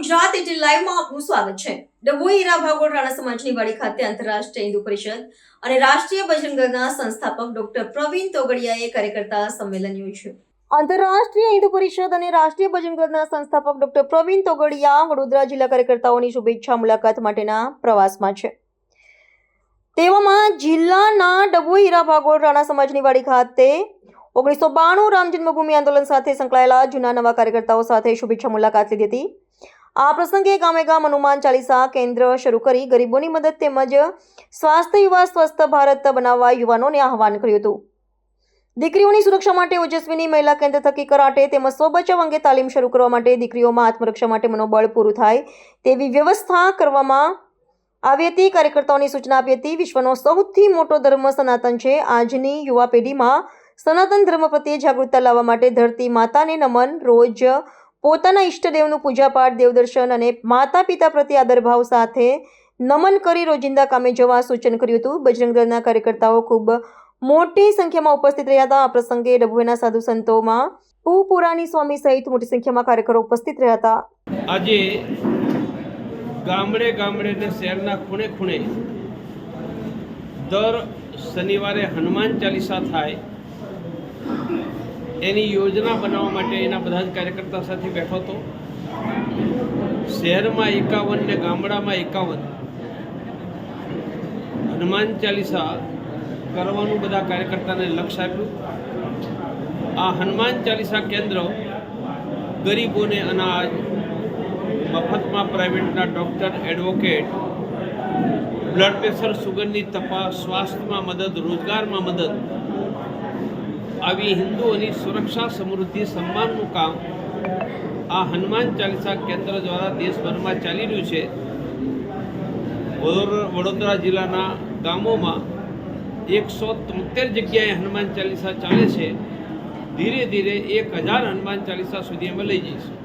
Gujarat Indian લાઈવમાં આપનું સ્વાગત છે। ડભોઈ હીરા ભાગોળ રાણા સમાજની વાડી ખાતે આંતરરાષ્ટ્રીય હિન્દુ પરિષદ અને રાષ્ટ્રીય બજરંગ દળના સંસ્થાપક ડોક્ટર પ્રવીણ તોગડિયાએ કાર્યકર્તા સંમેલન યોજ્યું। આંતરરાષ્ટ્રીય હિન્દુ પરિષદ અને રાષ્ટ્રીય બજરંગ દળના સંસ્થાપક ડોક્ટર પ્રવીણ તોગડિયા વડોદરા જિલ્લા કાર્યકર્તાઓની શુભેચ્છા મુલાકાત માટેના પ્રવાસમાં છે। તેવામાં જિલ્લાના ડભોઈ હીરા ભાગોળ રાણા સમાજની વાડી ખાતે 1992 રામ જન્મભૂમિ આંદોલન સાથે સંકળાયેલા જૂના નવા કાર્યકર્તાઓ સાથે શુભેચ્છા મુલાકાત લીધી હતી। આ પ્રસંગે ગામે ગામ હનુમાન ચાલીસા કેન્દ્ર શરૂ કરી ગરીબોની મદદ તેમજ સ્વાસ્થ્ય યુવા સ્વસ્થ ભારત બનાવવા યુવાનોને આહવાન કર્યું હતું। દીકરીઓની સુરક્ષા માટે ઓજસ્વીની મહિલા કેન્દ્ર થકી કરાટે તેમજ સ્વબચાવ અંગે તાલીમ શરૂ કરવા માટે દીકરીઓમાં આત્મરક્ષા માટે મનોબળ પૂરું થાય તેવી વ્યવસ્થા કરવામાં આવી હતી। કાર્યકર્તાઓની સૂચના આપી હતી। વિશ્વનો સૌથી મોટો ધર્મ સનાતન છે। આજની યુવા પેઢીમાં સનાતન ધર્મ પ્રત્યે જાગૃતતા લાવવા માટે ધરતી માતાને નમન, રોજ પોતાના ઈષ્ટદેવનું પૂજાપાઠ, દેવદર્શન અને માતા પિતા પ્રત્યે આદરભાવ સાથે નમન કરી રોજિંદા કામે જવા સૂચન કર્યું હતું। બજરંગ દળના કાર્યકર્તાઓ ખૂબ મોટી સંખ્યામાં ઉપસ્થિત રહ્યા હતા। આ પ્રસંગે ડભોઈના સાધુ સંતોમાં પુરાણી સ્વામી સહિત મોટી સંખ્યામાં કાર્યકરો ઉપસ્થિત રહ્યા હતા। આજે ગામડે ગામડે ને શહેરના ખૂણે ખૂણે દર શનિવારે હનુમાન ચાલીસા થાય એની યોજના બનાવવા માટે એના બધા જ કાર્યકર્તા સાથે બેઠો હતો। શહેરમાં 51 ને ગામડામાં 51 હનુમાન ચાલીસા કરવાનું બધા કાર્યકર્તાને લક્ષ્ય આપ્યું। આ હનુમાન ચાલીસા કેન્દ્ર ગરીબોને અનાજ, મફતમાં પ્રાઇવેટના ડૉક્ટર, એડવોકેટ, બ્લડ પ્રેશર, સુગરની તપાસ, સ્વાસ્થ્યમાં મદદ, રોજગારમાં મદદ, આવી હિન્દુઓની સુરક્ષા, સમૃદ્ધિ, સન્માનનું કામ આ હનુમાન ચાલીસા કેન્દ્ર દ્વારા દેશભરમાં ચાલી રહ્યું છે। વડોદરા જિલ્લાના ગામોમાં 173 જગ્યાએ હનુમાન ચાલીસા ચાલે છે। ધીરે ધીરે 1000 હનુમાન ચાલીસા સુધી અમે લઈ જઈશું।